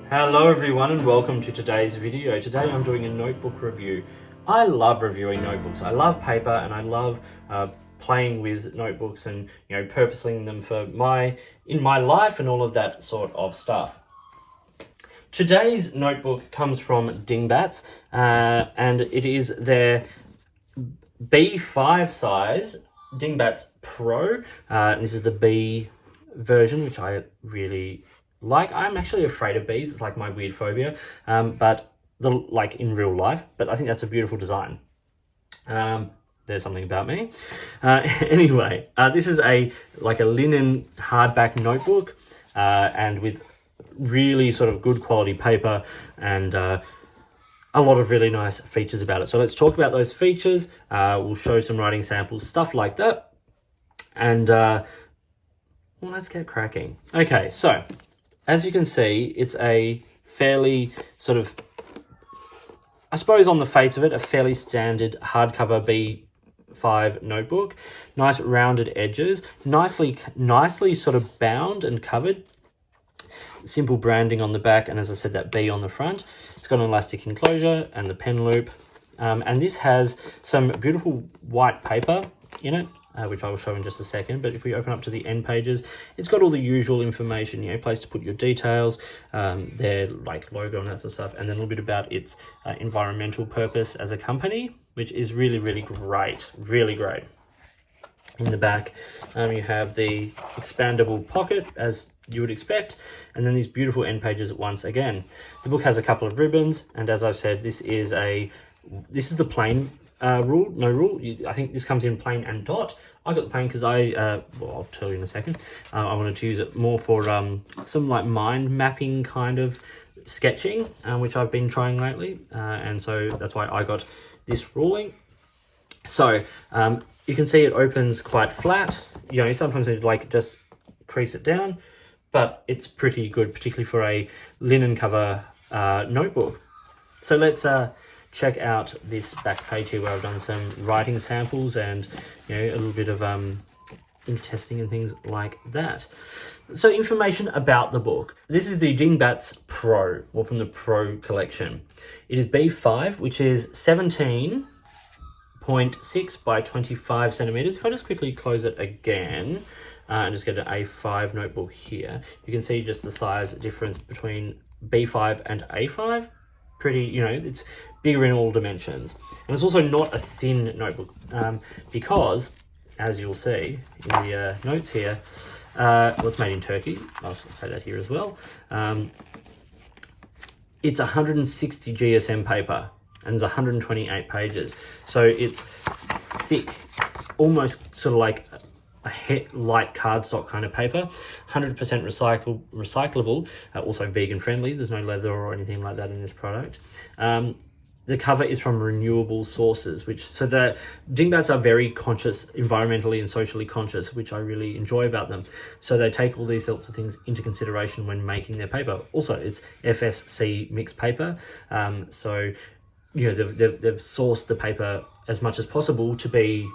Hello everyone and welcome to today's video. Today I'm doing a notebook review. I love reviewing notebooks. I love paper and I love playing with notebooks and purposing them for in my life and all of that sort of stuff. Today's notebook comes from Dingbats and it is their B5 size Dingbats Pro. This is the B version, which I really like. I'm actually afraid of bees. It's like my weird phobia, but like in real life. But I think that's a beautiful design. There's something about me. Anyway, this is a linen hardback notebook, and with really sort of good quality paper and a lot of really nice features about it. So let's talk about those features. We'll show some writing samples, stuff like that, and well, let's get cracking. Okay, so as you can see, it's a fairly sort of, I suppose on the face of it, a fairly standard hardcover B5 notebook. Nice rounded edges, nicely sort of bound and covered. Simple branding on the back, and as I said, that B on the front. It's got an elastic enclosure and the pen loop. And this has some beautiful white paper in it, which I will show in just a second. But if we open up to the end pages, it's got all the usual information, place to put your details, their logo and that sort of stuff, and then a little bit about its environmental purpose as a company, which is really great, really great. In the back, you have the expandable pocket, as you would expect, and then these beautiful end pages once again. The book has a couple of ribbons, and as I've said, this is the plain rule. I think this comes in plain and dot. I got the plain because well, I'll tell you in a second. I wanted to use it more for some mind mapping kind of sketching, which I've been trying lately, and so that's why I got this ruling. So you can see it opens quite flat. Sometimes you just crease it down, but it's pretty good, particularly for a linen cover notebook. So let's check out this back page here, where I've done some writing samples and a little bit of ink testing and things like that. So information about the book. This is the Dingbats Pro, or from the Pro collection. It is B5, which is 17.6 by 25 centimeters. If I just quickly close it again and just get an A5 notebook here, you can see just the size difference between B5 and A5. Pretty, it's bigger in all dimensions. And it's also not a thin notebook, because, as you'll see in the notes here, well, it's made in Turkey. I'll say that here as well. It's 160 GSM paper, and it's 128 pages. So it's thick, almost sort of like a light cardstock kind of paper, 100% recyclable, also vegan friendly. There's no leather or anything like that in this product. The cover is from renewable sources, so the Dingbats are very conscious, environmentally and socially conscious, which I really enjoy about them. So they take all these sorts of things into consideration when making their paper. Also, it's FSC mixed paper, so they've sourced the paper as much as possible to be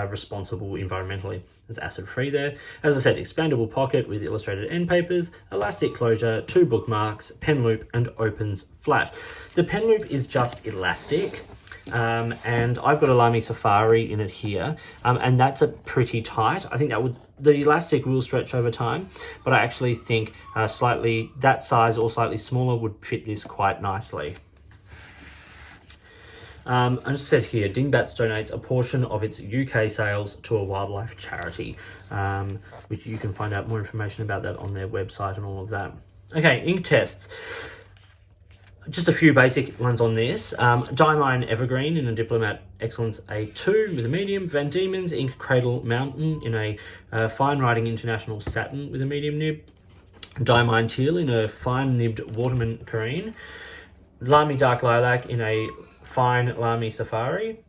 responsible environmentally. It's acid free there. As I said, expandable pocket with illustrated end papers, elastic closure, 2 bookmarks, pen loop, and opens flat. The pen loop is just elastic, and I've got a Lamy Safari in it here, and that's a pretty tight. I think the elastic will stretch over time, but I actually think slightly that size or slightly smaller would fit this quite nicely. I just said here, Dingbats donates a portion of its UK sales to a wildlife charity, which you can find out more information about that on their website and all of that. Okay, ink tests. Just a few basic ones on this. Diamine Evergreen in a Diplomat Excellence A2 with a medium. Van Diemen's Ink Cradle Mountain in a Fine Writing International Satin with a medium nib. Diamine Teal in a fine nibbed Waterman Careen. Lamy Dark Lilac in a fine Lamy Safari.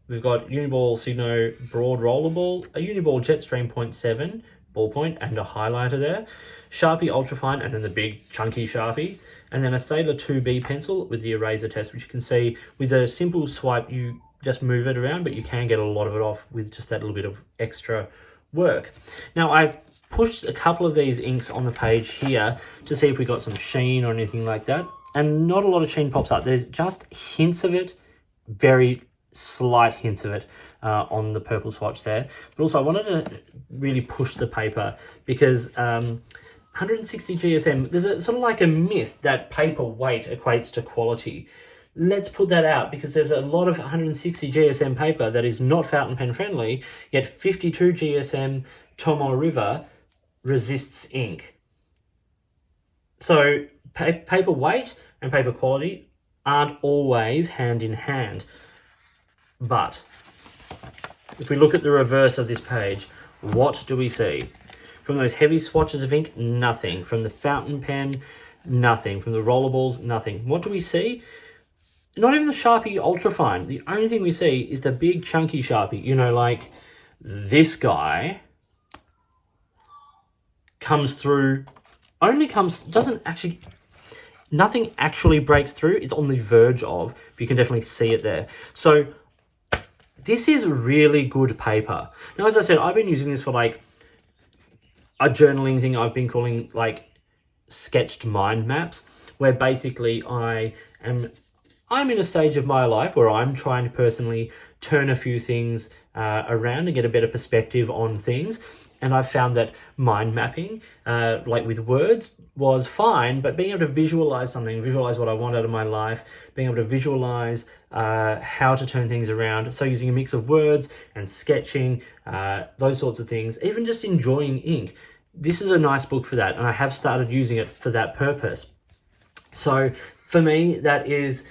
We've got Uniball Signo Broad Rollerball, a Uniball Jetstream 0.7 ballpoint and a highlighter there, Sharpie Ultrafine, and then the big chunky Sharpie, and then a Staedtler 2B pencil with the eraser test, which you can see with a simple swipe you just move it around, but you can get a lot of it off with just that little bit of extra work. Now, I pushed a couple of these inks on the page here to see if we got some sheen or anything like that. And not a lot of sheen pops up. There's just hints of it, very slight hints of it on the purple swatch there. But also I wanted to really push the paper because 160 GSM, there's a sort of like a myth that paper weight equates to quality. Let's put that out, because there's a lot of 160 GSM paper that is not fountain pen friendly, yet 52 GSM Tomoe River resists ink. So paper weight and paper quality aren't always hand in hand. But if we look at the reverse of this page, what do we see? From those heavy swatches of ink, nothing. From the fountain pen, nothing. From the rollerballs, nothing. What do we see? Not even the Sharpie Ultrafine. The only thing we see is the big chunky Sharpie. You know, like this guy comes through, nothing actually breaks through. It's on the verge of, but you can definitely see it there. So this is really good paper. Now, as I said, I've been using this for like a journaling thing I've been calling like sketched mind maps, where basically I'm in a stage of my life where I'm trying to personally turn a few things around and get a better perspective on things. And I've found that mind mapping, like with words, was fine, but being able to visualize something, visualize what I want out of my life, being able to visualize how to turn things around. So using a mix of words and sketching, those sorts of things, even just enjoying ink. This is a nice book for that, and I have started using it for that purpose. So for me, that is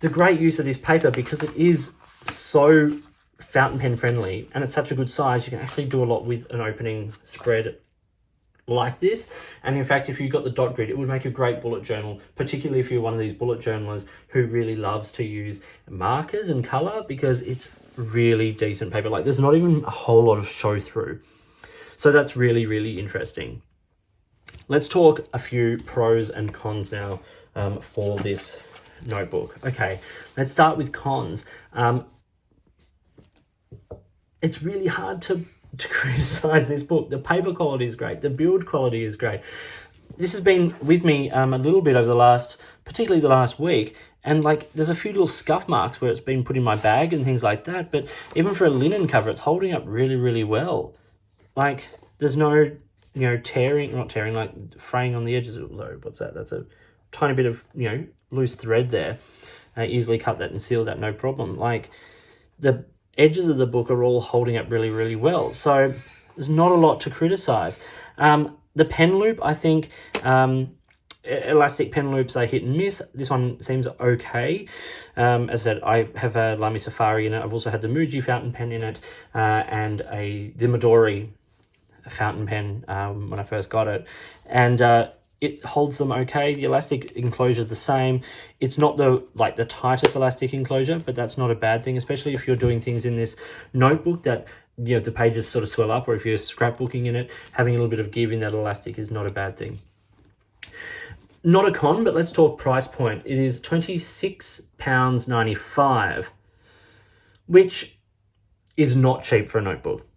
the great use of this paper, because it is so fountain pen friendly and it's such a good size. You can actually do a lot with an opening spread like this. And in fact, if you got the dot grid, it would make a great bullet journal, particularly if you're one of these bullet journalers who really loves to use markers and color, because it's really decent paper. Like there's not even a whole lot of show through. So that's really, really interesting. Let's talk a few pros and cons now for this notebook. Okay, let's start with cons. It's really hard to criticize this book. The paper quality is great. The build quality is great. This has been with me a little bit over particularly the last week, and like there's a few little scuff marks where it's been put in my bag and things like that, but even for a linen cover, it's holding up really, really well. Like there's no, not tearing, like fraying on the edges. Although, what's that? That's a tiny bit of, loose thread there. Easily cut that and seal that, no problem. Like the edges of the book are all holding up really, really well. So there's not a lot to criticize. The pen loop, I think, elastic pen loops are hit and miss. This one seems okay. As I said, I have a Lamy Safari in it. I've also had the Muji fountain pen in it, and the Midori fountain pen when I first got it. And it holds them okay. The elastic enclosure is the same. It's not the tightest elastic enclosure, but that's not a bad thing, especially if you're doing things in this notebook that, the pages sort of swell up, or if you're scrapbooking in it, having a little bit of give in that elastic is not a bad thing. Not a con, but let's talk price point. It is £26.95, which is not cheap for a notebook.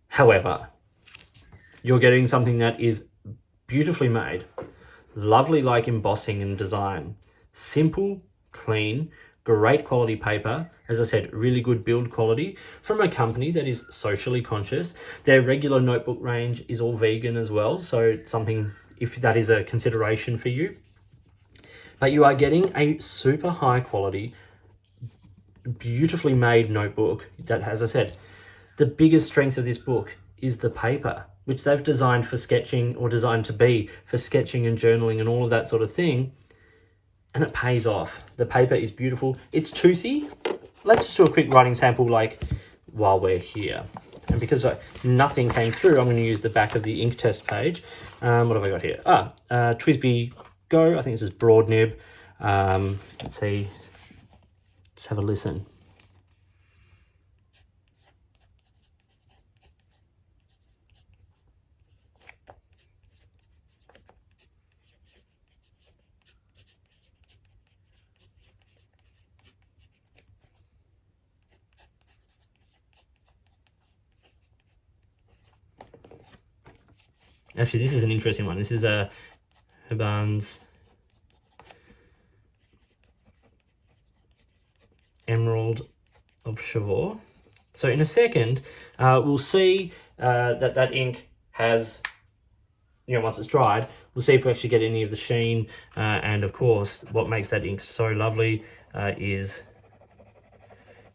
However, you're getting something that is beautifully made, lovely like embossing and design, simple, clean, great quality paper. As I said, really good build quality from a company that is socially conscious. Their regular notebook range is all vegan as well, so something if that is a consideration for you. But you are getting a super high quality, beautifully made notebook that, as I said, the biggest strength of this book is the paper, which they've designed for sketching, or designed to be for sketching and journaling and all of that sort of thing. And it pays off. The paper is beautiful. It's toothy. Let's just do a quick writing sample while we're here. And because nothing came through, I'm going to use the back of the ink test page. What have I got here? TWSBI Go. I think this is broad nib. Let's see. Let's have a listen. Actually, this is an interesting one. This is a Heban's Emerald of Chivor. So in a second, we'll see that ink has, once it's dried, we'll see if we actually get any of the sheen. And of course, what makes that ink so lovely is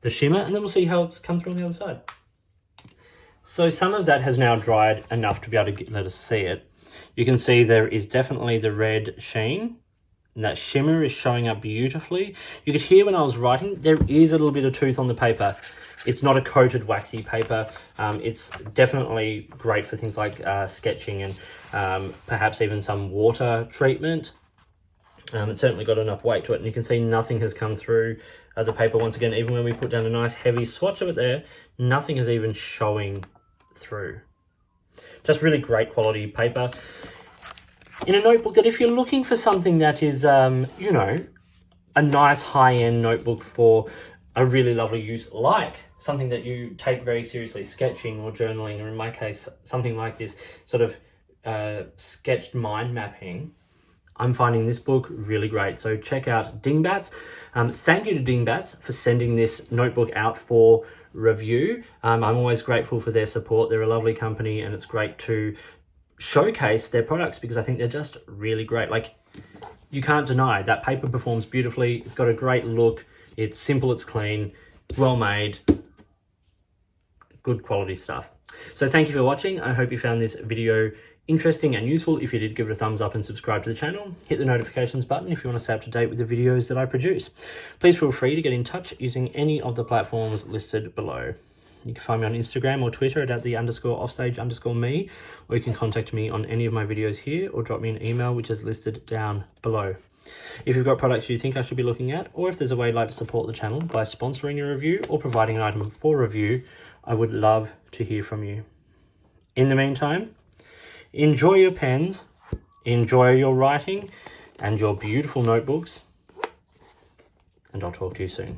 the shimmer. And then we'll see how it's come through on the other side. So some of that has now dried enough to be able to let us see it. You can see there is definitely the red sheen. And that shimmer is showing up beautifully. You could hear when I was writing, there is a little bit of tooth on the paper. It's not a coated waxy paper. It's definitely great for things like sketching and perhaps even some water treatment. It's certainly got enough weight to it, and you can see nothing has come through the paper once again. Even when we put down a nice heavy swatch of it there, nothing is even showing through. Just really great quality paper. In a notebook that if you're looking for something that is, you know, a nice high-end notebook for a really lovely use, like something that you take very seriously, sketching or journaling, or in my case, something like this sort of sketched mind mapping, I'm finding this book really great. So check out Dingbats. Thank you to Dingbats for sending this notebook out for review. I'm always grateful for their support. They're a lovely company, and it's great to showcase their products because I think they're just really great. Like, you can't deny that paper performs beautifully. It's got a great look. It's simple, it's clean, well made, good quality stuff. So thank you for watching. I hope you found this video interesting and useful. If you did, give it a thumbs up and subscribe to the channel. Hit the notifications button if you want to stay up to date with the videos that I produce. Please feel free to get in touch using any of the platforms listed below. You can find me on Instagram or Twitter at @the_offstage_me, or you can contact me on any of my videos here or drop me an email, which is listed down below. If you've got products you think I should be looking at, or if there's a way you'd like to support the channel by sponsoring a review or providing an item for review, I would love to hear from you. In the meantime, enjoy your pens, enjoy your writing and your beautiful notebooks, and I'll talk to you soon.